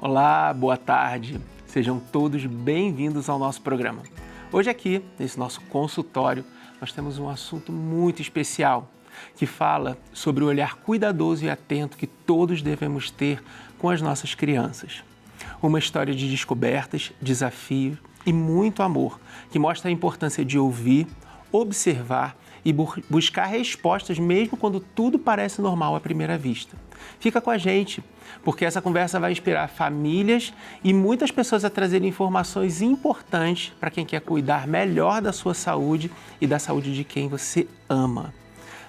Olá, boa tarde. Sejam todos bem-vindos ao nosso programa. Hoje aqui, nesse nosso consultório, nós temos um assunto muito especial que fala sobre o olhar cuidadoso e atento que todos devemos ter com as nossas crianças. Uma história de descobertas, desafios e muito amor, que mostra a importância de ouvir, observar e buscar respostas mesmo quando tudo parece normal à primeira vista. Fica com a gente, porque essa conversa vai inspirar famílias e muitas pessoas a trazerem informações importantes para quem quer cuidar melhor da sua saúde e da saúde de quem você ama.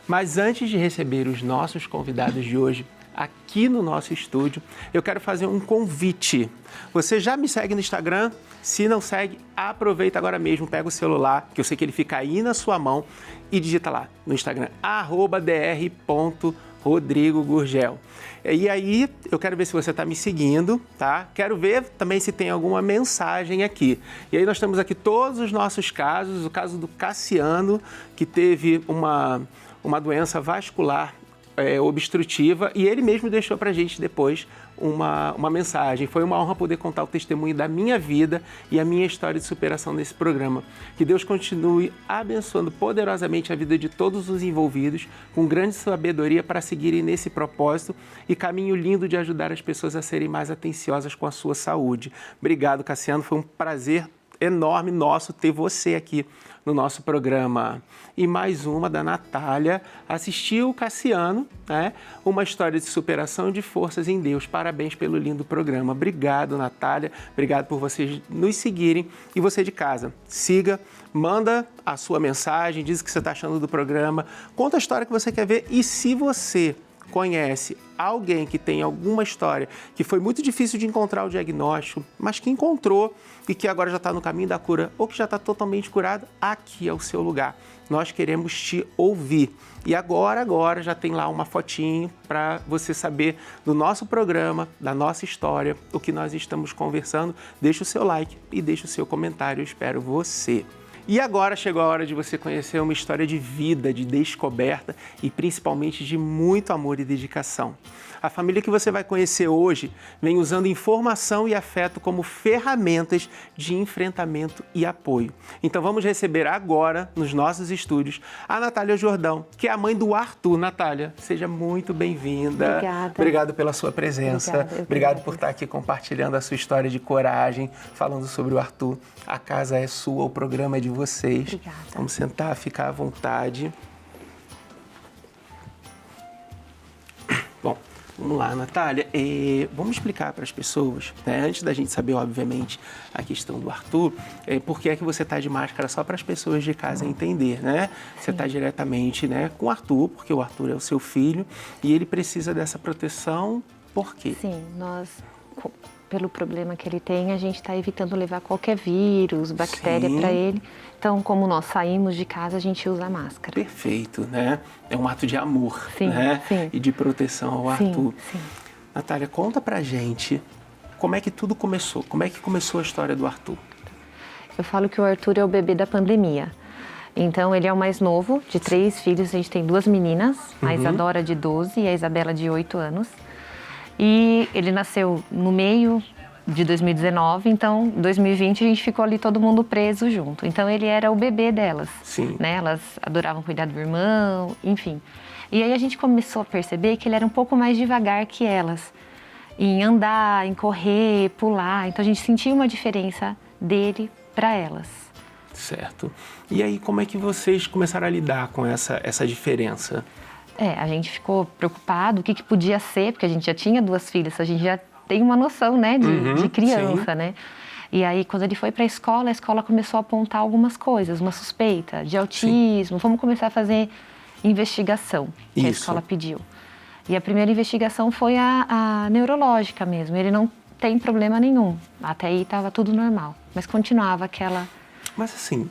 Mas antes de receber os nossos convidados de hoje, aqui no nosso estúdio, eu quero fazer um convite. Você já me segue no Instagram? Se não segue, aproveita agora mesmo, pega o celular, que eu sei que ele fica aí na sua mão, e digita lá no Instagram, @dr.rodrigogurgel. E aí, eu quero ver se você está me seguindo, tá? Quero ver também se tem alguma mensagem aqui. E aí nós temos aqui todos os nossos casos, o caso do Cassiano, que teve uma doença vascular obstrutiva, e ele mesmo deixou para a gente depois uma mensagem. Foi uma honra poder contar o testemunho da minha vida e a minha história de superação nesse programa. Que Deus continue abençoando poderosamente a vida de todos os envolvidos, com grande sabedoria para seguirem nesse propósito e caminho lindo de ajudar as pessoas a serem mais atenciosas com a sua saúde. Obrigado, Cassiano, foi um prazer enorme nosso ter você aqui no nosso programa. E mais uma da Natália, assistiu o Cassiano, né? Uma história de superação e de forças em Deus. Parabéns pelo lindo programa. Obrigado, Natália. Obrigado por vocês nos seguirem. E você de casa, siga, manda a sua mensagem, diz o que você está achando do programa, conta a história que você quer ver. E se você conhece alguém que tem alguma história que foi muito difícil de encontrar o diagnóstico, mas que encontrou e que agora já está no caminho da cura ou que já está totalmente curado, aqui é o seu lugar. Nós queremos te ouvir. E agora já tem lá uma fotinho para você saber do nosso programa, da nossa história, o que nós estamos conversando. Deixa o seu like e deixa o seu comentário. Eu espero você. E agora chegou a hora de você conhecer uma história de vida, de descoberta e principalmente de muito amor e dedicação. A família que você vai conhecer hoje vem usando informação e afeto como ferramentas de enfrentamento e apoio. Então vamos receber agora, nos nossos estúdios, a Natália Jordão, que é a mãe do Arthur. Natália, seja muito bem-vinda. Obrigada. Obrigado pela sua presença. Obrigado por estar aqui compartilhando a sua história de coragem, falando sobre o Arthur. A casa é sua, o programa é de vocês. Obrigada. Vamos sentar, ficar à vontade. Bom, vamos lá, Natália. Vamos explicar para as pessoas, né, antes da gente saber, obviamente, a questão do Arthur, por que é que você está de máscara, só para as pessoas de casa entender, né? Você está diretamente, né, com o Arthur, porque o Arthur é o seu filho e ele precisa dessa proteção. Por quê? Sim, pelo problema que ele tem, a gente está evitando levar qualquer vírus, bactéria para ele. Então, como nós saímos de casa, a gente usa máscara. Perfeito, né? É um ato de amor, sim, né? Sim. E de proteção ao Arthur. Sim. Natália, conta pra gente como é que tudo começou. Como é que começou a história do Arthur? Eu falo que o Arthur é o bebê da pandemia. Então, ele é o mais novo de 3 filhos. A gente tem 2 meninas, a Isadora de 12 e a Isabela de 8 anos. E ele nasceu no meio de 2019, então, 2020, a gente ficou ali todo mundo preso junto. Então, ele era o bebê delas. Sim. Né? Elas adoravam cuidar do irmão, enfim. E aí a gente começou a perceber que ele era um pouco mais devagar que elas. Em andar, em correr, pular. Então, a gente sentia uma diferença dele para elas. Certo. E aí, como é que vocês começaram a lidar com essa diferença? A gente ficou preocupado, o que podia ser, porque a gente já tinha 2 filhas, a gente já tem uma noção, né, de criança, né? E aí, quando ele foi para a escola começou a apontar algumas coisas, uma suspeita de autismo. Vamos começar a fazer investigação, que a escola pediu. E a primeira investigação foi a neurológica mesmo, ele não tem problema nenhum, até aí estava tudo normal, mas continuava aquela... Mas assim,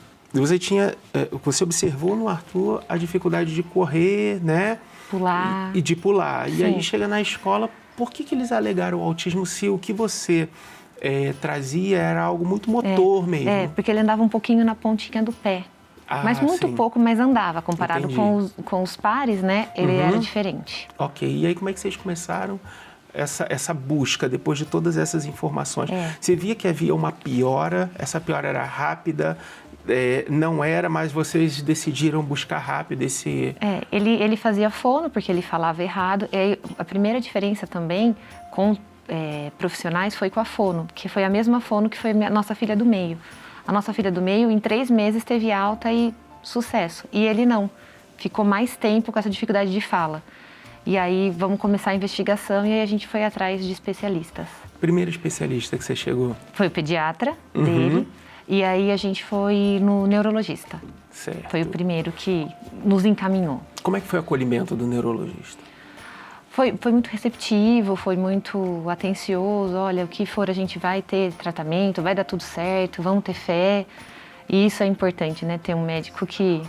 você observou no Arthur a dificuldade de correr, né? Pular. E de pular. E aí chega na escola, por que eles alegaram o autismo se o que você trazia era algo muito motor mesmo? Porque ele andava um pouquinho na pontinha do pé. Mas muito pouco, mas andava. Comparado com os pares, né? Ele era diferente. Ok. E aí como é que vocês começaram essa busca depois de todas essas informações? Você via que havia uma piora, essa piora era rápida, não era, mas vocês decidiram buscar rápido esse... Ele fazia fono porque ele falava errado. E a primeira diferença também com profissionais foi com a fono, que foi a mesma fono que foi a nossa filha do meio. A nossa filha do meio, em 3 meses, teve alta e sucesso. E ele não. Ficou mais tempo com essa dificuldade de fala. E aí, vamos começar a investigação e aí a gente foi atrás de especialistas. Primeiro especialista que você chegou? Foi o pediatra dele. E aí a gente foi no neurologista. Certo. Foi o primeiro que nos encaminhou. Como é que foi o acolhimento do neurologista? Foi muito receptivo, foi muito atencioso. Olha, o que for, a gente vai ter tratamento, vai dar tudo certo, vamos ter fé. E isso é importante, né? Ter um médico que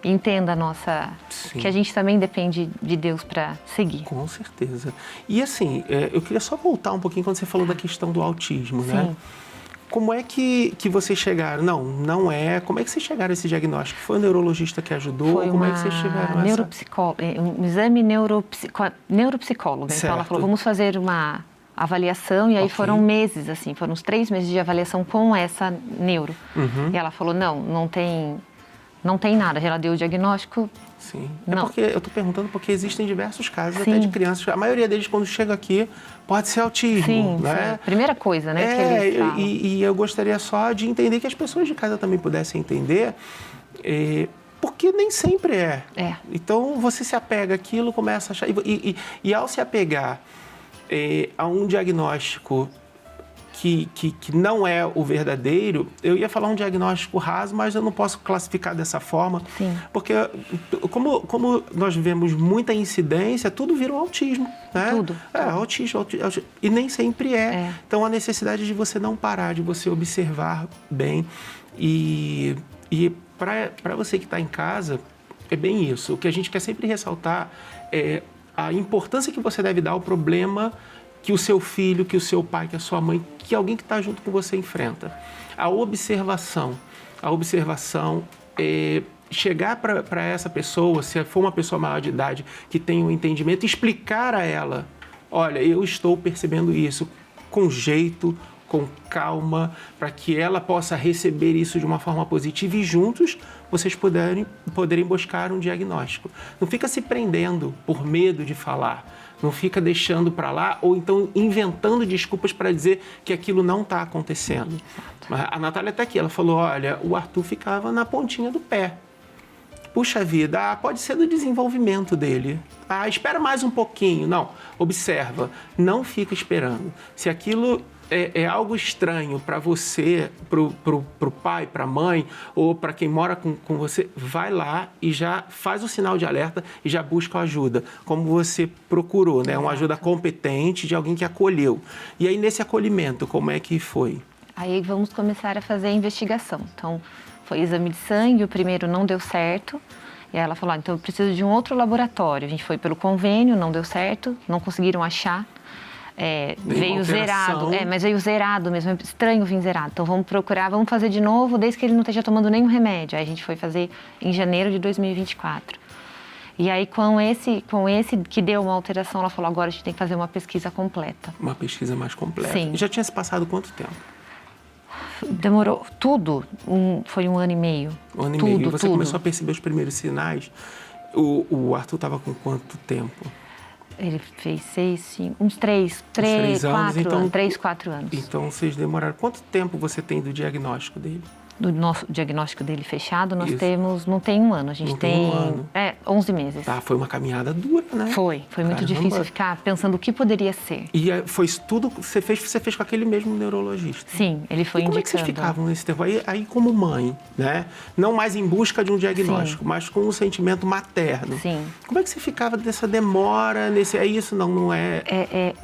entenda a nossa... Sim. Que a gente também depende de Deus para seguir. Com certeza. E assim, eu queria só voltar um pouquinho quando você falou da questão do autismo, né? Sim. Como é que vocês chegaram? Não é. Como é que vocês chegaram a esse diagnóstico? Foi o neurologista que ajudou? Foi Como é que vocês chegaram a um exame neuropsicóloga. Então ela falou, vamos fazer uma avaliação e aí foram meses, assim, foram uns 3 meses de avaliação com essa neuro. E ela falou, não tem nada. Ela deu o diagnóstico. Sim. Não. Porque eu estou perguntando porque existem diversos casos até de crianças. A maioria deles, quando chega aqui, pode ser autismo. Sim, né? Primeira coisa, né? Que eles falam. E eu gostaria só de entender que as pessoas de casa também pudessem entender, porque nem sempre é. Então, você se apega àquilo, começa a achar... E ao se apegar a um diagnóstico que não é o verdadeiro, eu ia falar um diagnóstico raso, mas eu não posso classificar dessa forma. Sim. Porque como nós vemos muita incidência, tudo vira um autismo, né? Tudo. Autismo. E nem sempre é. Então, a necessidade de você não parar, de você observar bem. E para você que está em casa, é bem isso. O que a gente quer sempre ressaltar é a importância que você deve dar ao problema que o seu filho, que o seu pai, que a sua mãe, que alguém que está junto com você enfrenta. A observação chegar para essa pessoa, se for uma pessoa maior de idade que tem um entendimento, explicar a ela, olha, eu estou percebendo isso com jeito, com calma, para que ela possa receber isso de uma forma positiva e juntos vocês poderem buscar um diagnóstico. Não fica se prendendo por medo de falar, não fica deixando para lá ou então inventando desculpas para dizer que aquilo não está acontecendo. A Natália está aqui, ela falou, olha, o Arthur ficava na pontinha do pé. Puxa vida, pode ser do desenvolvimento dele. Espera mais um pouquinho. Não, observa, não fica esperando. Se aquilo é algo estranho para você, pro pai, para a mãe ou para quem mora com você, vai lá e já faz o sinal de alerta e já busca ajuda, como você procurou, né? Uma ajuda competente de alguém que acolheu. E aí, nesse acolhimento, como é que foi? Aí vamos começar a fazer a investigação. Então, foi exame de sangue, o primeiro não deu certo. E aí ela falou, então eu preciso de um outro laboratório. A gente foi pelo convênio, não deu certo, não conseguiram achar. Veio zerado, mas veio zerado mesmo, é estranho vir zerado. Então vamos procurar, vamos fazer de novo, desde que ele não esteja tomando nenhum remédio. Aí a gente foi fazer em janeiro de 2024. E aí com esse que deu uma alteração, ela falou, agora a gente tem que fazer uma pesquisa completa. Uma pesquisa mais completa. Sim. E já tinha se passado quanto tempo? Demorou tudo, foi 1 ano e meio. 1 ano e meio. E você começou a perceber os primeiros sinais. O Arthur estava com quanto tempo? Ele fez 6, 5, uns 3, 4 anos. Então, vocês demoraram. Quanto tempo você tem do diagnóstico dele? Do nosso diagnóstico dele fechado, nós temos, não tem 1 ano, a gente não tem 1 ano. 11 meses. Foi uma caminhada dura, né? Foi muito difícil ficar pensando o que poderia ser. E foi tudo que você fez com aquele mesmo neurologista? Sim, ele foi indicando. Como é que vocês ficavam nesse tempo? Aí como mãe, né? Não mais em busca de um diagnóstico, mas com um sentimento materno. Sim. Como é que você ficava dessa demora, não é...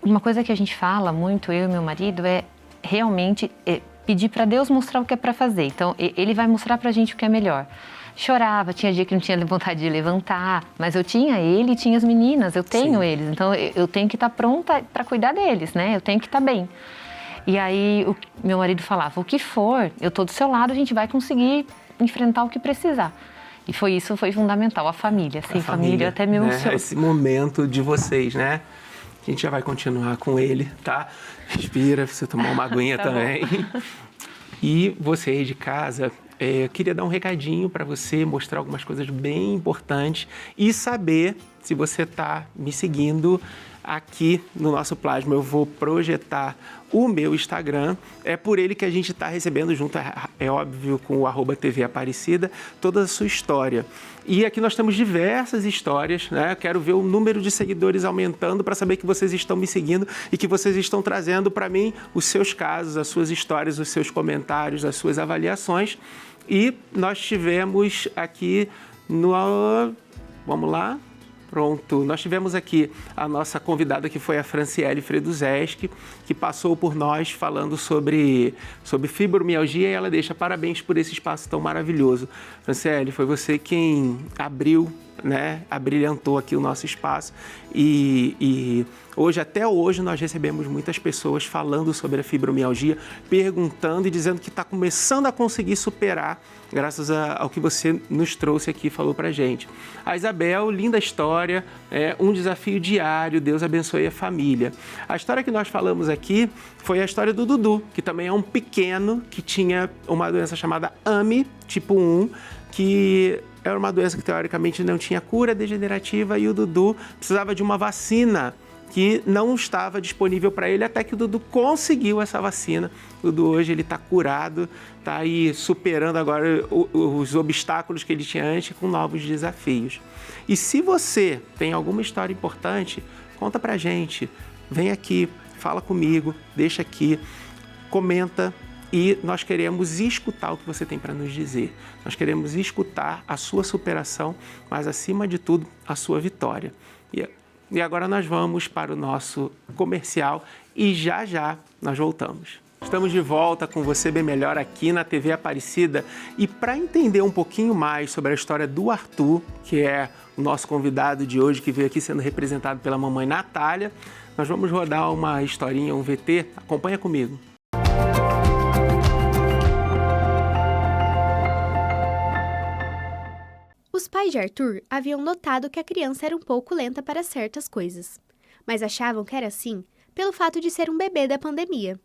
Uma coisa que a gente fala muito, eu e meu marido, é realmente... pedir para Deus mostrar o que é para fazer. Então, Ele vai mostrar para a gente o que é melhor. Chorava, tinha dia que não tinha vontade de levantar, mas eu tinha ele e tinha as meninas, eu tenho eles. Então, eu tenho que estar pronta para cuidar deles, né? Eu tenho que estar bem. E aí, meu marido falava, o que for, eu estou do seu lado, a gente vai conseguir enfrentar o que precisar. E foi fundamental, a família. Sem família, eu até me emociono. Esse momento de vocês, né? A gente já vai continuar com ele, tá? Respira, precisa tomar uma aguinha também. E você aí de casa, eu queria dar um recadinho para você, mostrar algumas coisas bem importantes e saber se você está me seguindo aqui no nosso Plasma. Eu vou projetar o meu Instagram, é por ele que a gente está recebendo junto, é óbvio, com o @TV Aparecida, toda a sua história. E aqui nós temos diversas histórias, né? Eu quero ver o número de seguidores aumentando para saber que vocês estão me seguindo e que vocês estão trazendo para mim os seus casos, as suas histórias, os seus comentários, as suas avaliações. E nós tivemos aqui no... Vamos lá? Pronto, nós tivemos aqui a nossa convidada, que foi a Franciele Freduzeschi, que passou por nós falando sobre fibromialgia, e ela deixa parabéns por esse espaço tão maravilhoso. Franciele, foi você quem abriu, né, abrilhantou aqui o nosso espaço e hoje, até hoje, nós recebemos muitas pessoas falando sobre a fibromialgia, perguntando e dizendo que está começando a conseguir superar, graças ao que você nos trouxe aqui e falou pra gente. A Isabel, linda história, um desafio diário, Deus abençoe a família. A história que nós falamos aqui foi a história do Dudu, que também é um pequeno que tinha uma doença chamada AME, tipo 1, que era uma doença que teoricamente não tinha cura, degenerativa, e o Dudu precisava de uma vacina que não estava disponível para ele, até que o Dudu conseguiu essa vacina. O Dudu hoje ele está curado, está aí superando agora os obstáculos que ele tinha antes, com novos desafios. E se você tem alguma história importante, conta pra gente, vem aqui, fala comigo, deixa aqui, comenta, e nós queremos escutar o que você tem para nos dizer. Nós queremos escutar a sua superação, mas acima de tudo, a sua vitória. E agora nós vamos para o nosso comercial e já já nós voltamos. Estamos de volta com Você Bem Melhor aqui na TV Aparecida, e para entender um pouquinho mais sobre a história do Arthur, que é o nosso convidado de hoje, que veio aqui sendo representado pela mamãe Natália, nós vamos rodar uma historinha, um VT. Acompanha comigo. Os pais de Arthur haviam notado que a criança era um pouco lenta para certas coisas, mas achavam que era assim pelo fato de ser um bebê da pandemia.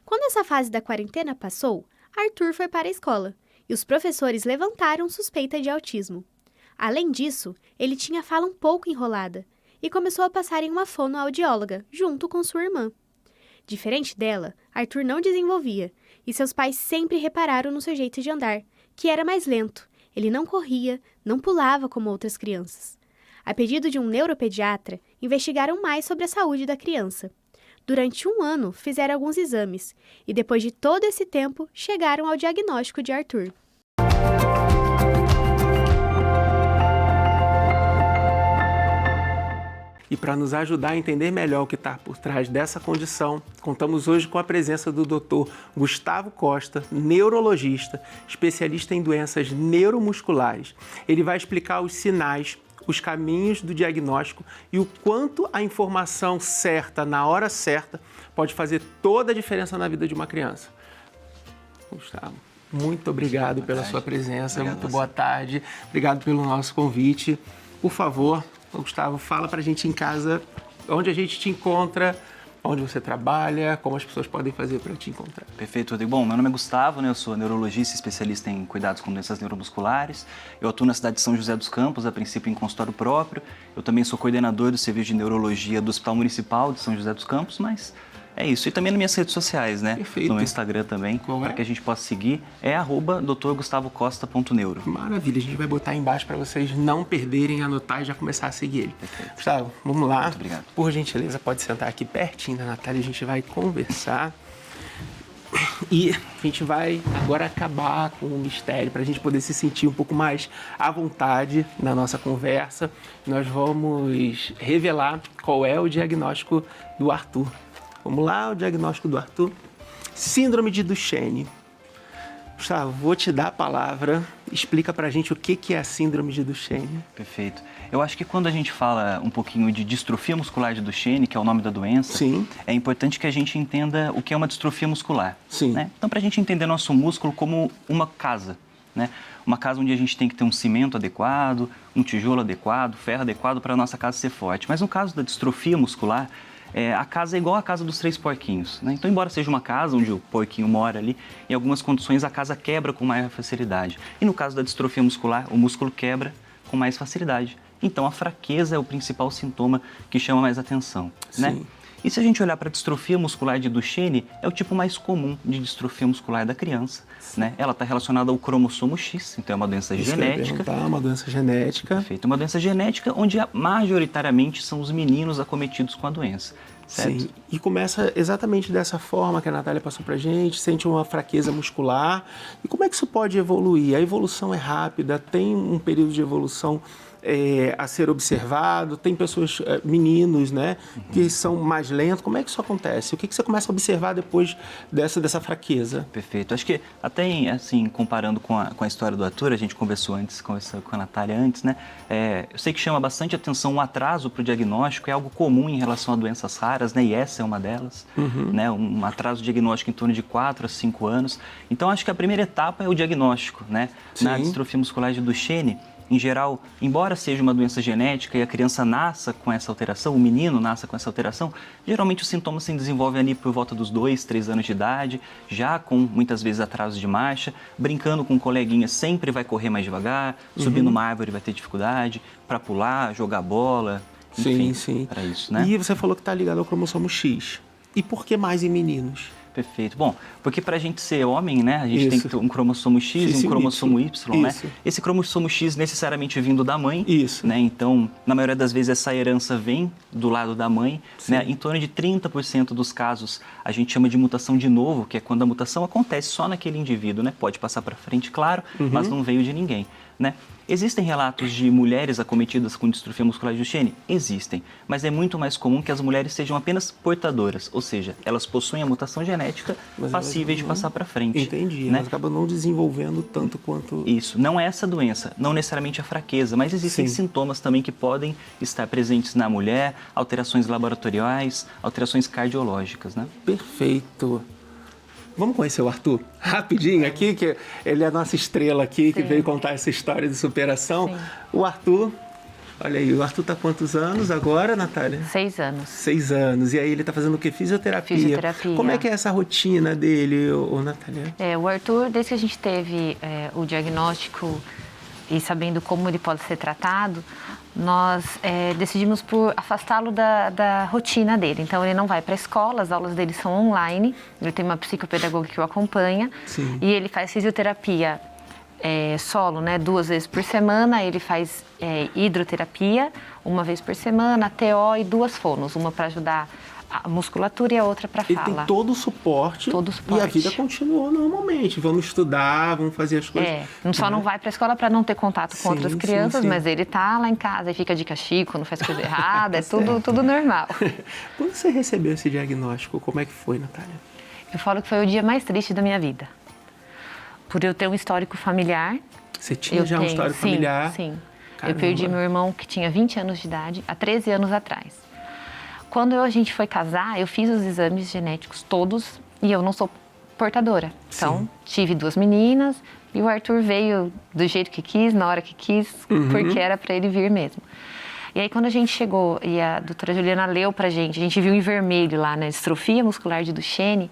Quando essa fase da quarentena passou, Arthur foi para a escola e os professores levantaram suspeita de autismo. Além disso, ele tinha a fala um pouco enrolada e começou a passar em uma fonoaudióloga, junto com sua irmã. Diferente dela, Arthur não desenvolvia, e seus pais sempre repararam no seu jeito de andar, que era mais lento. Ele não corria, não pulava como outras crianças. A pedido de um neuropediatra, investigaram mais sobre a saúde da criança. Durante 1 ano, fizeram alguns exames e, depois de todo esse tempo, chegaram ao diagnóstico de Arthur. E para nos ajudar a entender melhor o que está por trás dessa condição, contamos hoje com a presença do Dr. Gustavo Costa, neurologista, especialista em doenças neuromusculares. Ele vai explicar os sinais, os caminhos do diagnóstico e o quanto a informação certa, na hora certa, pode fazer toda a diferença na vida de uma criança. Gustavo, muito obrigado pela sua presença, muito boa tarde, obrigado pelo nosso convite. Por favor, Gustavo, fala pra gente em casa onde a gente te encontra, onde você trabalha, como as pessoas podem fazer para te encontrar. Perfeito, Rodrigo. Bom, meu nome é Gustavo, né? Eu sou neurologista especialista em cuidados com doenças neuromusculares. Eu atuo na cidade de São José dos Campos, a princípio em consultório próprio. Eu também sou coordenador do serviço de neurologia do Hospital Municipal de São José dos Campos, mas é isso. E também nas minhas redes sociais, né? Perfeito. No meu Instagram também, para que a gente possa seguir, é @drgustavocosta.neuro. Maravilha, a gente vai botar aí embaixo para vocês não perderem, anotar e já começar a seguir ele. Perfeito. Gustavo, vamos lá. Muito obrigado. Por gentileza, pode sentar aqui pertinho da Natália, a gente vai conversar. E a gente vai agora acabar com o mistério, para a gente poder se sentir um pouco mais à vontade na nossa conversa. Nós vamos revelar qual é o diagnóstico do Arthur. Vamos lá, o diagnóstico do Arthur. Síndrome de Duchenne. Gustavo, vou te dar a palavra. Explica pra gente o que é a síndrome de Duchenne. Perfeito. Eu acho que quando a gente fala um pouquinho de distrofia muscular de Duchenne, que é o nome da doença, Sim. É importante que a gente entenda o que é uma distrofia muscular. Sim. Né? Então, para a gente entender nosso músculo como uma casa, né? Uma casa onde a gente tem que ter um cimento adequado, um tijolo adequado, ferro adequado para a nossa casa ser forte. Mas no caso da distrofia muscular, a casa é igual a casa dos 3 porquinhos, né? Então, embora seja uma casa onde o porquinho mora ali, em algumas condições a casa quebra com maior facilidade. E no caso da distrofia muscular, o músculo quebra com mais facilidade. Então, a fraqueza é o principal sintoma que chama mais atenção, né? Sim. E se a gente olhar para a distrofia muscular de Duchenne, é o tipo mais comum de distrofia muscular da criança, né? Ela está relacionada ao cromossomo X, então é uma doença genética. Uma doença genética. Perfeito, uma doença genética onde majoritariamente são os meninos acometidos com a doença, certo? Sim, e começa exatamente dessa forma que a Natália passou pra gente, sente uma fraqueza muscular. E como é que isso pode evoluir? A evolução é rápida, tem um período de evolução a ser observado, tem pessoas, meninos, né, que são mais lentos. Como é que isso acontece? O que você começa a observar depois dessa fraqueza? Perfeito. Acho que até, assim, comparando com a história do Arthur, a gente conversou com a Natália antes, né? Eu sei que chama bastante atenção o atraso para o diagnóstico, é algo comum em relação a doenças raras, né? E essa é uma delas, né? Um atraso diagnóstico em torno de 4 a 5 anos. Então, acho que a primeira etapa é o diagnóstico, né? Sim. Na distrofia muscular de Duchenne, em geral, embora seja uma doença genética e a criança nasça com essa alteração, o menino nasça com essa alteração, geralmente os sintomas se desenvolvem ali por volta dos 2, 3 anos de idade, já com muitas vezes atraso de marcha, brincando com coleguinhas sempre vai correr mais devagar, subir numa árvore vai ter dificuldade, para pular, jogar bola, enfim, sim. para isso, né? E você falou que está ligado ao cromossomo X. E por que mais em meninos? Perfeito. Bom, porque para a gente ser homem, né, a gente tem que ter um cromossomo X e um e cromossomo Y, né? Isso. Esse cromossomo X necessariamente vindo da mãe, Isso. né? Então, na maioria das vezes essa herança vem do lado da mãe, né? Em torno de 30% dos casos a gente chama de mutação de novo, que é quando a mutação acontece só naquele indivíduo, né? Pode passar para frente, claro, mas não veio de ninguém, né? Existem relatos de mulheres acometidas com distrofia muscular de Duchenne? Existem, mas é muito mais comum que as mulheres sejam apenas portadoras, ou seja, elas possuem a mutação genética passíveis de passar para frente. Entendi, né? mas acaba não desenvolvendo tanto quanto... Isso, não é essa doença, não necessariamente a fraqueza, mas existem sintomas também que podem estar presentes na mulher, alterações laboratoriais, alterações cardiológicas, né? Perfeito. Vamos conhecer o Arthur rapidinho aqui, que ele é a nossa estrela aqui, que veio contar essa história de superação. Sim. O Arthur, olha aí, o Arthur está há quantos anos agora, Natália? 6 anos. 6 anos. E aí ele está fazendo o quê? Fisioterapia. Fisioterapia. Como é que é essa rotina dele, Natália? O Arthur, desde que a gente teve o diagnóstico e sabendo como ele pode ser tratado, nós decidimos por afastá-lo da rotina dele. Então, ele não vai para a escola, as aulas dele são online, ele tem uma psicopedagoga que o acompanha. Sim. E ele faz fisioterapia solo, né, 2 vezes por semana. Ele faz hidroterapia 1 vez por semana, TO e 2 fonos, uma para ajudar a musculatura e a outra para Ele fala. tem todo o suporte. Todo o suporte. E a vida continuou normalmente. Vamos estudar, vamos fazer as coisas. Só não vai para a escola para não ter contato com outras crianças, sim. mas ele tá lá em casa e fica de castigo quando faz coisa errada, é tudo normal. Quando você recebeu esse diagnóstico, como é que foi, Natália? Eu falo que foi o dia mais triste da minha vida. Por eu ter um histórico familiar. Você tinha um histórico familiar? Sim. Caramba. Eu perdi meu irmão, que tinha 20 anos de idade, há 13 anos atrás. Quando a gente foi casar, eu fiz os exames genéticos todos e eu não sou portadora. Então, tive 2 meninas e o Arthur veio do jeito que quis, na hora que quis, porque era para ele vir mesmo. E aí, quando a gente chegou e a doutora Juliana leu pra gente, a gente viu em vermelho lá, né, distrofia muscular de Duchenne.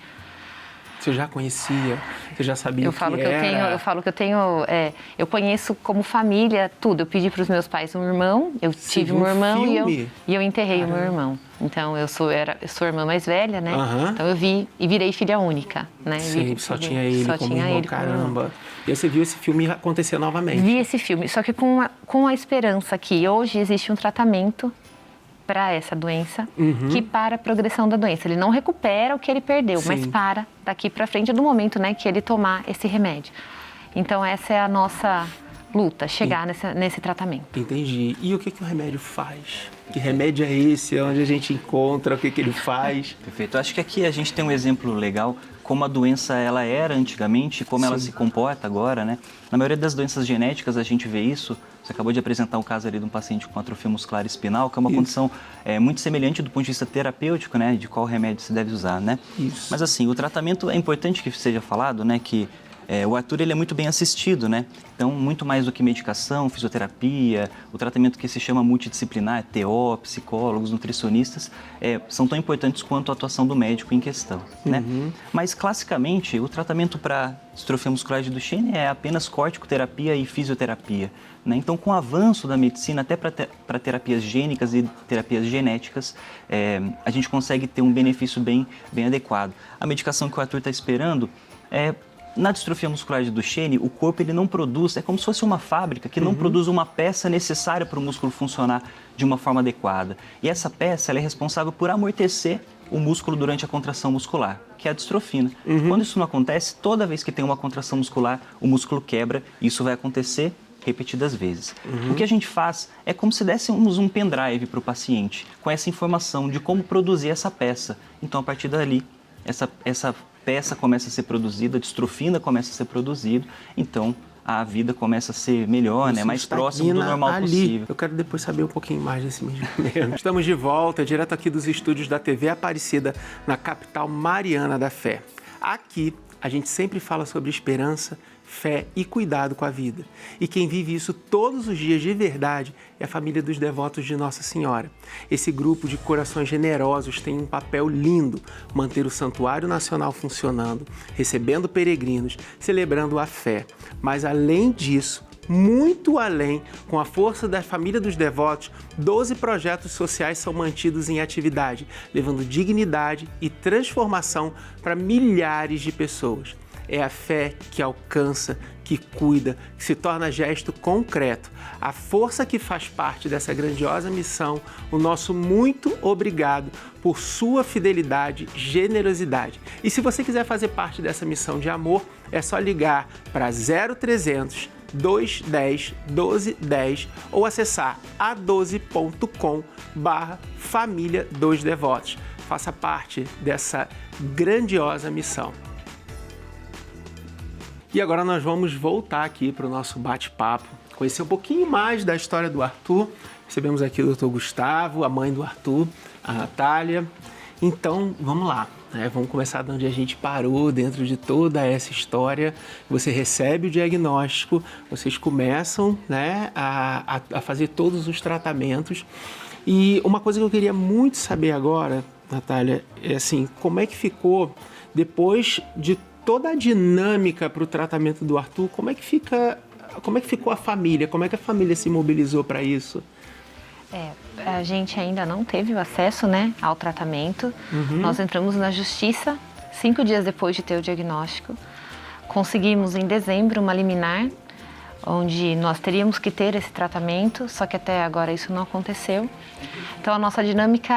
Você já conhecia? Você já sabia Eu falo que que era? eu falo que eu tenho, eu conheço como família tudo. Eu pedi para os meus pais um irmão, eu tive um irmão e eu enterrei o meu irmão. Então eu sou a irmã mais velha, né? Então eu vi e virei filha única, né? Só tinha ele como irmão, caramba. E você viu esse filme acontecer novamente? Vi esse filme, só que com a esperança que hoje existe um tratamento para essa doença, que para a progressão da doença. Ele não recupera o que ele perdeu, mas para daqui para frente do momento, né, que ele tomar esse remédio. Então essa é a nossa luta, chegar nesse tratamento. Entendi. E o que o remédio faz? Que remédio é esse? Onde a gente encontra? O que ele faz? Perfeito. Eu acho que aqui a gente tem um exemplo legal como a doença ela era antigamente e como ela se comporta agora, né? Na maioria das doenças genéticas a gente vê isso. Você acabou de apresentar um caso ali de um paciente com atrofia muscular espinal, que é uma condição muito semelhante do ponto de vista terapêutico, né? De qual remédio se deve usar, né? Isso. Mas assim, o tratamento é importante que seja falado, né? Que O Arthur, ele é muito bem assistido, né? Então, muito mais do que medicação, fisioterapia, o tratamento que se chama multidisciplinar, TO, psicólogos, nutricionistas, são tão importantes quanto a atuação do médico em questão, né? Mas, classicamente, o tratamento para distrofia muscular de Duchenne é apenas corticoterapia e fisioterapia, né? Então, com o avanço da medicina, até para terapias gênicas e terapias genéticas, a gente consegue ter um benefício bem adequado. A medicação que o Arthur está esperando na distrofia muscular de Duchenne, o corpo ele não produz, é como se fosse uma fábrica que não produz uma peça necessária para o músculo funcionar de uma forma adequada. E essa peça ela é responsável por amortecer o músculo durante a contração muscular, que é a distrofina. Quando isso não acontece, toda vez que tem uma contração muscular, o músculo quebra e isso vai acontecer repetidas vezes. O que a gente faz é como se dessemos um pendrive para o paciente, com essa informação de como produzir essa peça. Então, a partir dali, essa peça começa a ser produzida, a distrofina começa a ser produzida, então a vida começa a ser melhor, né? Mais próximo do normal possível. Eu quero depois saber um pouquinho mais desse medicamento. Estamos de volta, direto aqui dos estúdios da TV Aparecida, na capital mariana da fé. Aqui, a gente sempre fala sobre esperança, fé e cuidado com a vida. E quem vive isso todos os dias de verdade é a família dos devotos de Nossa Senhora. Esse grupo de corações generosos tem um papel lindo, manter o Santuário Nacional funcionando, recebendo peregrinos, celebrando a fé. Mas além disso, muito além, com a força da família dos devotos, 12 projetos sociais são mantidos em atividade, levando dignidade e transformação para milhares de pessoas. É a fé que alcança, que cuida, que se torna gesto concreto. A força que faz parte dessa grandiosa missão, o nosso muito obrigado por sua fidelidade, generosidade. E se você quiser fazer parte dessa missão de amor, é só ligar para 0300 210 1210 ou acessar a12.com/família dos devotos. Faça parte dessa grandiosa missão. E agora nós vamos voltar aqui para o nosso bate-papo, conhecer um pouquinho mais da história do Arthur. Recebemos aqui o Dr. Gustavo, a mãe do Arthur, a Natália. Então, vamos lá, né? Vamos começar de onde a gente parou dentro de toda essa história. Você recebe o diagnóstico, vocês começam, né, a fazer todos os tratamentos. E uma coisa que eu queria muito saber agora, Natália, é assim, como é que ficou depois de toda a dinâmica para o tratamento do Arthur? Como é que ficou a família? Como é que a família se mobilizou para isso? A gente ainda não teve o acesso, né, ao tratamento. Nós entramos na justiça 5 dias depois de ter o diagnóstico. Conseguimos em dezembro uma liminar, onde nós teríamos que ter esse tratamento, só que até agora isso não aconteceu. Então a nossa dinâmica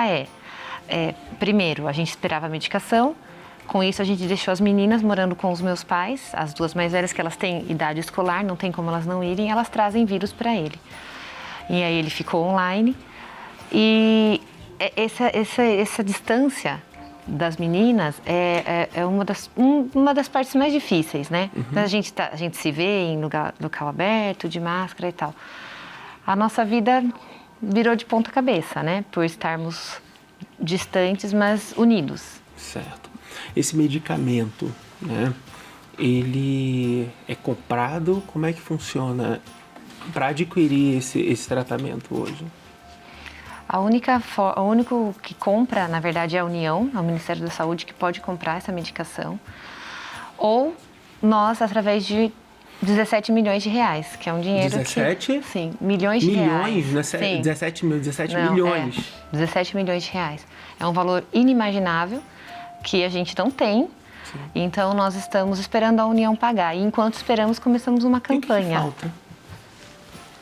primeiro, a gente esperava a medicação. Com isso, a gente deixou as meninas morando com os meus pais, as duas mais velhas, que elas têm idade escolar, não tem como elas não irem, elas trazem vírus para ele. E aí ele ficou online. E essa distância das meninas é uma das partes mais difíceis, né? Então, a gente se vê em local aberto, de máscara e tal. A nossa vida virou de ponta cabeça, né? Por estarmos distantes, mas unidos. Certo. Esse medicamento, né, ele é comprado? Como é que funciona para adquirir esse tratamento hoje? O único que compra, na verdade, é a União, é o Ministério da Saúde que pode comprar essa medicação. Ou nós, através de 17 milhões de reais, que é um dinheiro 17? Sim, milhões de reais. Sim. 17 milhões? 17 milhões de reais. É um valor inimaginável que a gente não tem. Sim. Então, nós estamos esperando a União pagar. E enquanto esperamos, começamos uma campanha. O que falta?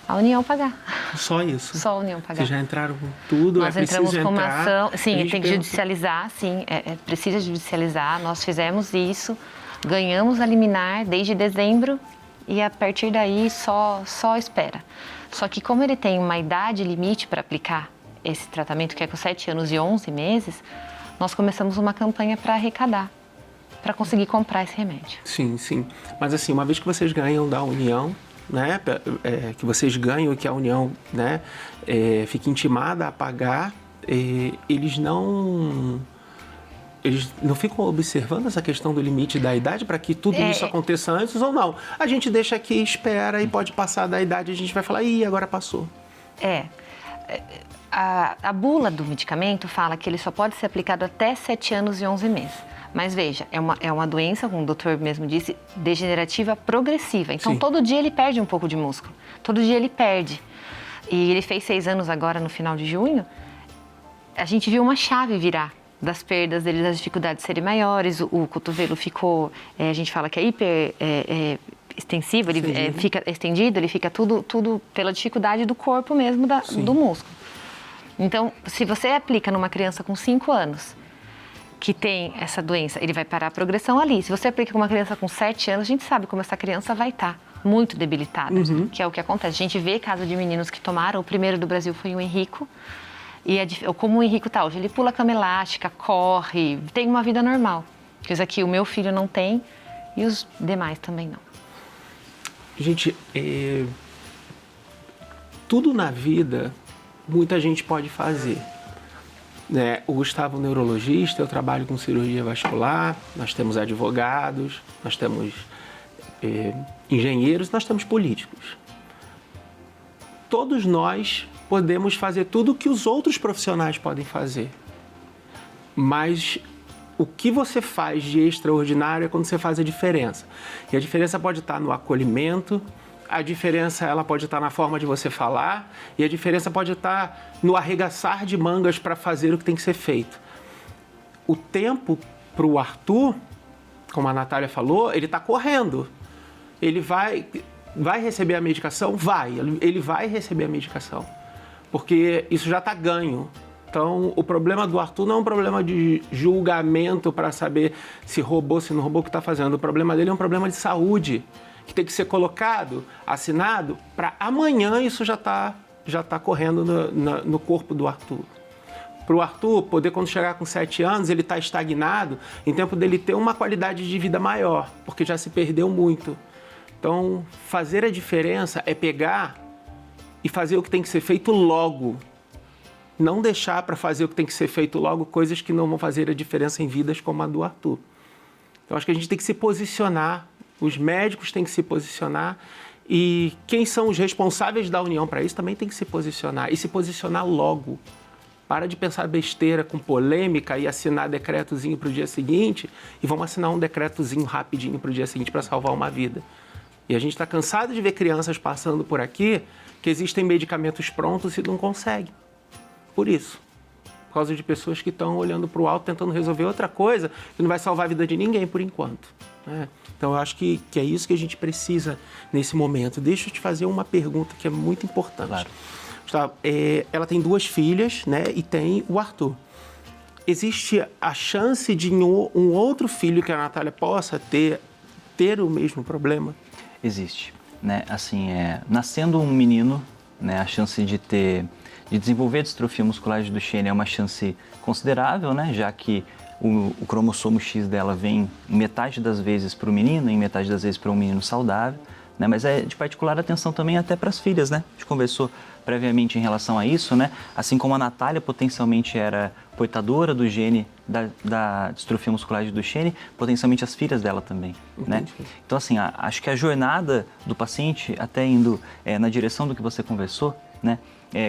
A União pagar. Só isso? Só a União pagar. Vocês já entraram com tudo? Nós entramos com uma ação. Sim, tem que judicializar, sim. Precisa judicializar. Nós fizemos isso, ganhamos a liminar desde dezembro e a partir daí só espera. Só que como ele tem uma idade limite para aplicar esse tratamento, que é com 7 anos e 11 meses, nós começamos uma campanha para arrecadar, para conseguir comprar esse remédio. Sim, sim. Mas assim, uma vez que vocês ganham da União, né, que vocês ganham e que a União, né, fica intimada a pagar, eles eles não ficam observando essa questão do limite da idade para que tudo isso aconteça antes ou não? A gente deixa aqui, espera e pode passar da idade, a gente vai falar, ih, agora passou. A bula do medicamento fala que ele só pode ser aplicado até 7 anos e 11 meses. Mas veja, é uma doença, como o doutor mesmo disse, degenerativa progressiva. Então, Sim. todo dia ele perde um pouco de músculo. Todo dia ele perde. E ele fez 6 anos agora, no final de junho. A gente viu uma chave virar das perdas dele, das dificuldades serem maiores. O cotovelo ficou, a gente fala que é hiper extensivo, ele fica estendido, ele fica tudo pela dificuldade do corpo mesmo, do músculo. Então, se você aplica numa criança com 5 anos, que tem essa doença, ele vai parar a progressão ali. Se você aplica com uma criança com 7 anos, a gente sabe como essa criança vai estar muito debilitada, que é o que acontece. A gente vê casos de meninos que tomaram, o primeiro do Brasil foi o Henrico, e como o Henrico está hoje, ele pula cama elástica, corre, tem uma vida normal. Isso aqui o meu filho não tem e os demais também não. Gente, tudo na vida, muita gente pode fazer. Né? O Gustavo é um neurologista, eu trabalho com cirurgia vascular, nós temos advogados, nós temos engenheiros, nós temos políticos. Todos nós podemos fazer tudo o que os outros profissionais podem fazer. Mas o que você faz de extraordinário é quando você faz a diferença. E a diferença pode estar no acolhimento, a diferença ela pode estar na forma de você falar e a diferença pode estar no arregaçar de mangas para fazer o que tem que ser feito. O tempo para o Arthur, como a Natália falou, ele está correndo. Ele vai receber a medicação? Ele vai receber a medicação, porque isso já está ganho. Então, o problema do Arthur não é um problema de julgamento para saber se roubou, se não roubou, o que está fazendo. O problema dele é um problema de saúde, que tem que ser colocado, assinado, para amanhã isso já tá correndo no corpo do Arthur. Para o Arthur poder, quando chegar com 7 anos, ele está estagnado, em tempo dele ter uma qualidade de vida maior, porque já se perdeu muito. Então, fazer a diferença é pegar e fazer o que tem que ser feito logo. Não deixar para fazer o que tem que ser feito logo coisas que não vão fazer a diferença em vidas como a do Arthur. Então, acho que a gente tem que se posicionar, os médicos têm que se posicionar e quem são os responsáveis da União para isso também tem que se posicionar e se posicionar logo. Para de pensar besteira com polêmica e assinar decretozinho para o dia seguinte e vamos assinar um decretozinho rapidinho para o dia seguinte para salvar uma vida. E a gente está cansado de ver crianças passando por aqui que existem medicamentos prontos e não conseguem. Por isso. Por causa de pessoas que estão olhando para o alto, tentando resolver outra coisa que não vai salvar a vida de ninguém por enquanto. Né? Então, eu acho que é isso que a gente precisa nesse momento. Deixa eu te fazer uma pergunta que é muito importante. Claro. Gustavo, ela tem 2 filhas, né? E tem o Arthur. Existe a chance de um outro filho que a Natália possa ter o mesmo problema? Existe. Né? Assim, nascendo um menino, né, a chance de desenvolver distrofia muscular de Duchenne é uma chance considerável, né, já que o cromossomo X dela vem em metade das vezes para o menino, em metade das vezes para um menino saudável, né, mas é de particular atenção também até para as filhas, né? A gente conversou previamente em relação a isso, né? Assim como a Natália potencialmente era portadora do gene da distrofia muscular de Duchenne, potencialmente as filhas dela também, né? Então, assim, acho que a jornada do paciente, até indo na direção do que você conversou, né?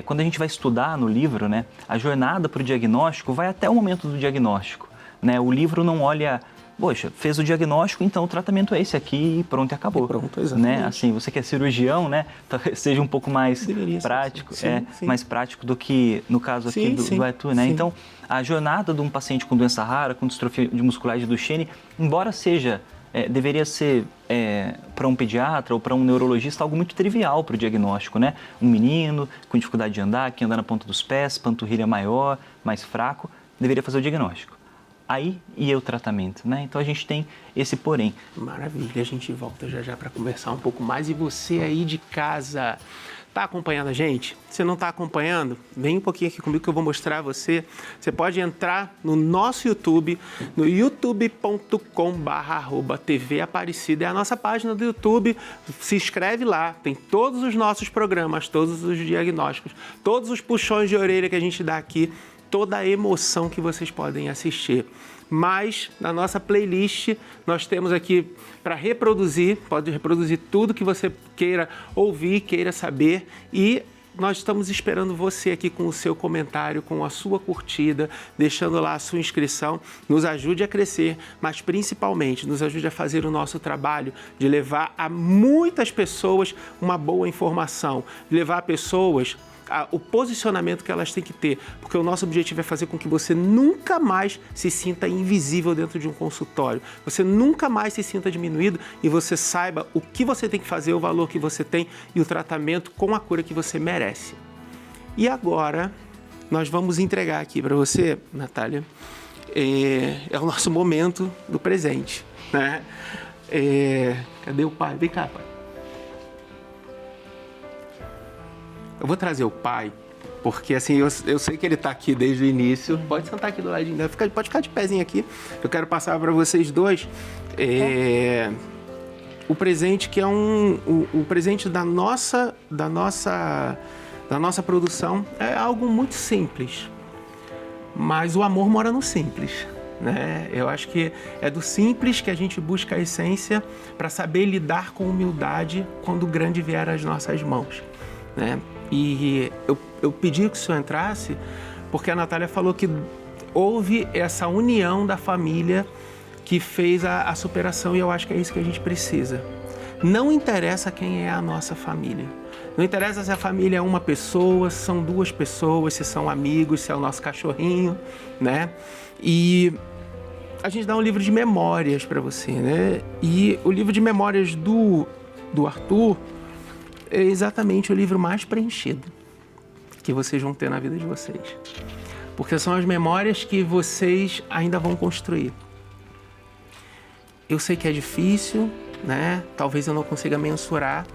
Quando a gente vai estudar no livro, né, a jornada para o diagnóstico vai até o momento do diagnóstico, né? O livro não olha, poxa, fez o diagnóstico, então o tratamento é esse aqui e pronto, e acabou. Pronto, exatamente. Né? Assim, você que é cirurgião, né, talvez seja um pouco mais prático, sim. mais prático do que no caso aqui do Arthur, né? Sim. Então, a jornada de um paciente com doença rara, com distrofia muscular de Duchenne, embora seja deveria ser para um pediatra ou para um neurologista algo muito trivial para o diagnóstico, né? Um menino com dificuldade de andar, que anda na ponta dos pés, panturrilha maior, mais fraco, deveria fazer o diagnóstico. Aí ia o tratamento, né? Então a gente tem esse porém. Maravilha, a gente volta já para conversar um pouco mais. E você aí de casa, tá acompanhando a gente? Se não tá acompanhando, vem um pouquinho aqui comigo que eu vou mostrar a você. Você pode entrar no nosso YouTube, no youtube.com/@TV Aparecida. É a nossa página do YouTube. Se inscreve lá, tem todos os nossos programas, todos os diagnósticos, todos os puxões de orelha que a gente dá aqui, toda a emoção que vocês podem assistir. mas na nossa playlist nós temos aqui para reproduzir, pode reproduzir tudo que você queira ouvir, queira saber, e nós estamos esperando você aqui com o seu comentário, com a sua curtida, deixando lá a sua inscrição. Nos ajude a crescer, mas principalmente nos ajude a fazer o nosso trabalho de levar a muitas pessoas uma boa informação, de levar a pessoas o posicionamento que elas têm que ter, porque o nosso objetivo é fazer com que você nunca mais se sinta invisível dentro de um consultório, você nunca mais se sinta diminuído e você saiba o que você tem que fazer, o valor que você tem e o tratamento com a cura que você merece. E agora, nós vamos entregar aqui para você, Natália, é o nosso momento do presente, né? Cadê o pai? Vem cá, pai. Eu vou trazer o pai, porque assim, eu sei que ele está aqui desde o início. Pode sentar aqui do ladinho, pode ficar de pezinho aqui. Eu quero passar para vocês dois o presente que é o presente da nossa produção. É algo muito simples, mas o amor mora no simples, né? Eu acho que é do simples que a gente busca a essência para saber lidar com humildade quando o grande vier às nossas mãos, né? E eu pedi que o senhor entrasse porque a Natália falou que houve essa união da família que fez a superação, e eu acho que é isso que a gente precisa. Não interessa quem é a nossa família. Não interessa se a família é uma pessoa, se são duas pessoas, se são amigos, se é o nosso cachorrinho, né? E a gente dá um livro de memórias para você, né? E o livro de memórias do Arthur é exatamente o livro mais preenchido que vocês vão ter na vida de vocês. Porque são as memórias que vocês ainda vão construir. Eu sei que é difícil, né? Talvez eu não consiga mensurar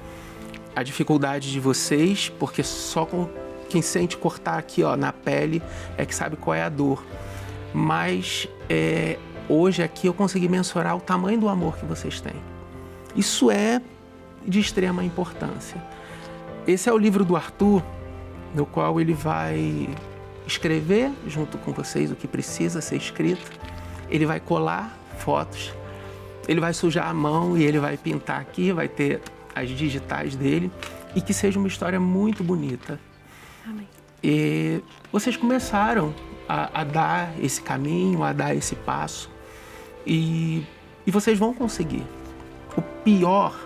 a dificuldade de vocês, porque só com quem sente cortar aqui, ó, na pele é que sabe qual é a dor. Mas hoje aqui eu consegui mensurar o tamanho do amor que vocês têm. Isso é de extrema importância. Esse é o livro do Arthur, no qual ele vai escrever junto com vocês o que precisa ser escrito. Ele vai colar fotos, ele vai sujar a mão e ele vai pintar aqui, vai ter as digitais dele, e que seja uma história muito bonita. Amém. E vocês começaram a dar esse caminho, a dar esse passo, e vocês vão conseguir. O pior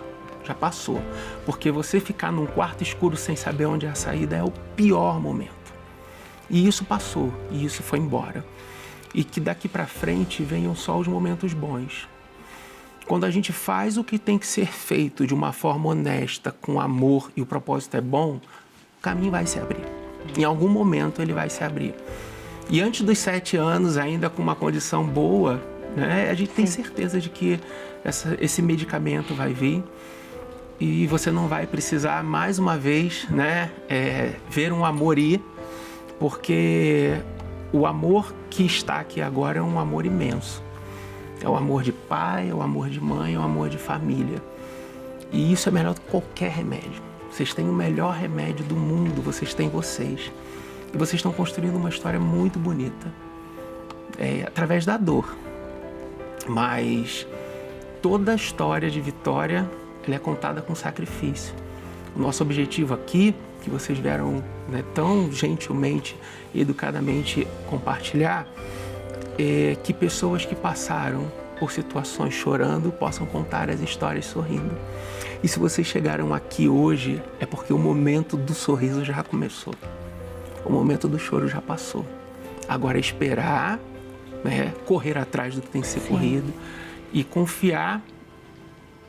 já passou, porque você ficar num quarto escuro sem saber onde é a saída é o pior momento. E isso passou, e isso foi embora. E que daqui para frente venham só os momentos bons. Quando a gente faz o que tem que ser feito de uma forma honesta, com amor, e o propósito é bom, o caminho vai se abrir. Em algum momento ele vai se abrir. E antes dos 7 anos, ainda com uma condição boa, né, a gente tem certeza de que esse medicamento vai vir e você não vai precisar mais uma vez, né, ver um amor ir, porque o amor que está aqui agora é um amor imenso. É o amor de pai, é o amor de mãe, é o amor de família. E isso é melhor do que qualquer remédio. Vocês têm o melhor remédio do mundo, vocês têm vocês. E vocês estão construindo uma história muito bonita, através da dor. Mas toda a história de vitória, ela é contada com sacrifício. O nosso objetivo aqui, que vocês vieram, né, tão gentilmente e educadamente compartilhar, é que pessoas que passaram por situações chorando possam contar as histórias sorrindo. E se vocês chegaram aqui hoje, é porque o momento do sorriso já começou. O momento do choro já passou. Agora é esperar, né, correr atrás do que tem que ser corrido e confiar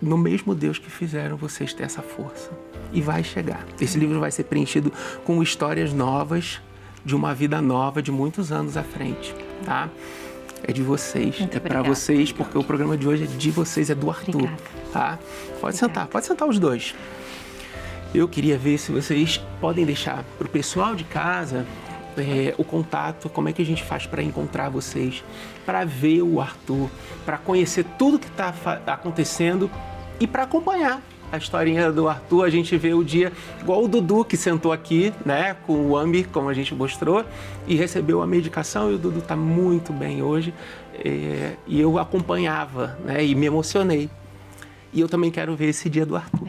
no mesmo Deus que fizeram vocês ter essa força. E vai chegar. Esse livro vai ser preenchido com histórias novas, de uma vida nova, de muitos anos à frente, tá? É de vocês, muito é para vocês, porque o programa de hoje é de vocês, é do Arthur, tá? Pode sentar os dois. Eu queria ver se vocês podem deixar para o pessoal de casa o contato, como é que a gente faz para encontrar vocês, para ver o Arthur, para conhecer tudo que está acontecendo e para acompanhar a historinha do Arthur, a gente vê o dia igual o Dudu que sentou aqui, né, com o AMB, como a gente mostrou, e recebeu a medicação, e o Dudu está muito bem hoje. E eu acompanhava, né, e me emocionei. E eu também quero ver esse dia do Arthur.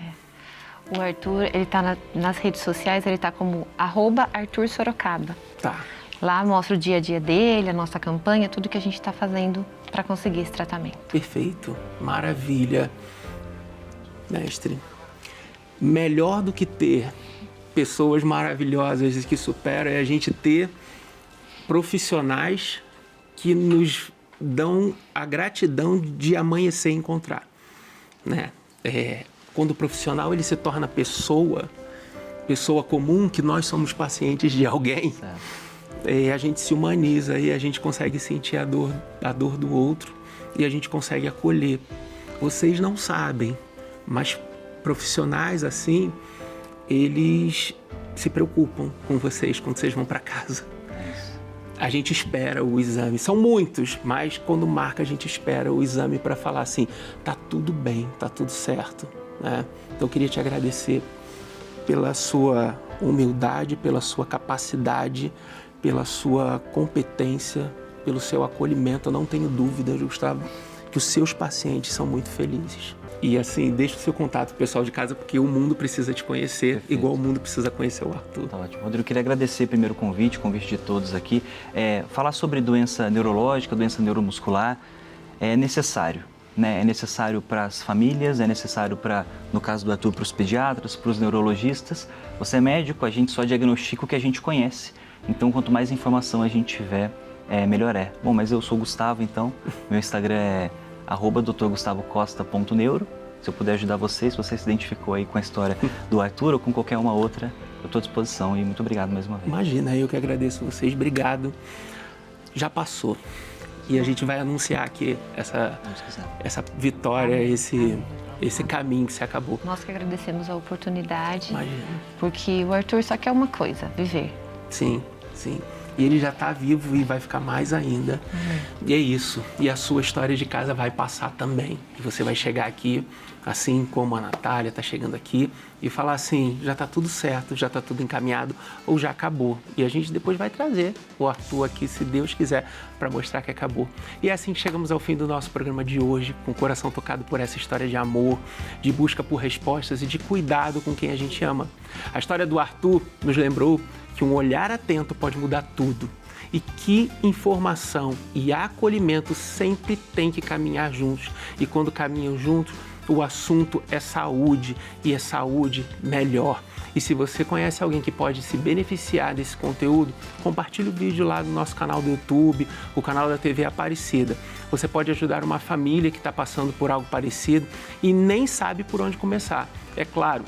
O Arthur, ele tá nas redes sociais, ele tá como @ArthurSorocaba. Tá. Lá mostra o dia a dia dele, a nossa campanha, tudo que a gente está fazendo para conseguir esse tratamento. Perfeito, maravilha. Mestre, melhor do que ter pessoas maravilhosas que superam é a gente ter profissionais que nos dão a gratidão de amanhecer e encontrar, né? Quando o profissional ele se torna pessoa comum, que nós somos pacientes de alguém, a gente se humaniza e a gente consegue sentir a dor do outro e a gente consegue acolher. Vocês não sabem, mas profissionais assim, eles se preocupam com vocês quando vocês vão para casa. A gente espera o exame, são muitos, mas quando marca a gente espera o exame para falar assim, tá tudo bem, tá tudo certo, né? Então eu queria te agradecer pela sua humildade, pela sua capacidade, pela sua competência, pelo seu acolhimento. Eu não tenho dúvida, Gustavo, que os seus pacientes são muito felizes. E assim, deixa o seu contato pro pessoal de casa, porque o mundo precisa te conhecer, perfeito, igual o mundo precisa conhecer o Arthur. Tá ótimo. Rodrigo, eu queria agradecer primeiro o convite de todos aqui. Falar sobre doença neurológica, doença neuromuscular, é necessário, né? É necessário para as famílias, é necessário para, no caso do Arthur, para os pediatras, para os neurologistas. Você é médico, a gente só diagnostica o que a gente conhece. Então, quanto mais informação a gente tiver, melhor é. Bom, mas eu sou o Gustavo, então, meu Instagram é @drgustavocosta.neuro. Se eu puder ajudar você, se você se identificou aí com a história do Arthur ou com qualquer uma outra, eu estou à disposição e muito obrigado mais uma vez. Imagina, eu que agradeço vocês, obrigado. Já passou e a gente vai anunciar aqui essa vitória, esse caminho que se acabou. Nós que agradecemos a oportunidade, Imagina. Porque o Arthur só quer uma coisa, viver. Sim, sim. E ele já está vivo e vai ficar mais ainda. E é isso. E a sua história de casa vai passar também. E você vai chegar aqui, assim como a Natália está chegando aqui, e falar assim, já está tudo certo, já está tudo encaminhado, ou já acabou. E a gente depois vai trazer o Arthur aqui, se Deus quiser, para mostrar que acabou. E é assim que chegamos ao fim do nosso programa de hoje, com o coração tocado por essa história de amor, de busca por respostas e de cuidado com quem a gente ama. A história do Arthur nos lembrou que um olhar atento pode mudar tudo e que informação e acolhimento sempre tem que caminhar juntos. E quando caminham juntos, o assunto é saúde e é saúde melhor. E se você conhece alguém que pode se beneficiar desse conteúdo, compartilhe o vídeo lá no nosso canal do YouTube, o canal da TV Aparecida. Você pode ajudar uma família que está passando por algo parecido e nem sabe por onde começar. É claro,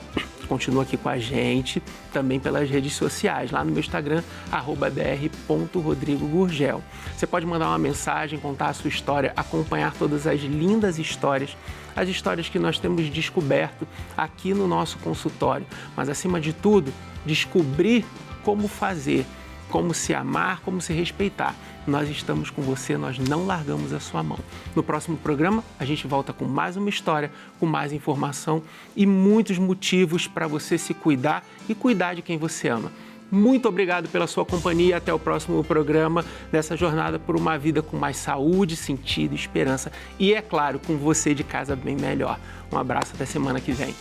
continua aqui com a gente, também pelas redes sociais, lá no meu Instagram, @dr.rodrigogurgel. Você pode mandar uma mensagem, contar a sua história, acompanhar todas as lindas histórias, as histórias que nós temos descoberto aqui no nosso consultório. Mas, acima de tudo, descobrir como fazer, como se amar, como se respeitar. Nós estamos com você, nós não largamos a sua mão. No próximo programa, a gente volta com mais uma história, com mais informação e muitos motivos para você se cuidar e cuidar de quem você ama. Muito obrigado pela sua companhia. Até o próximo programa dessa jornada por uma vida com mais saúde, sentido e esperança. E, é claro, com você de casa bem melhor. Um abraço, até semana que vem.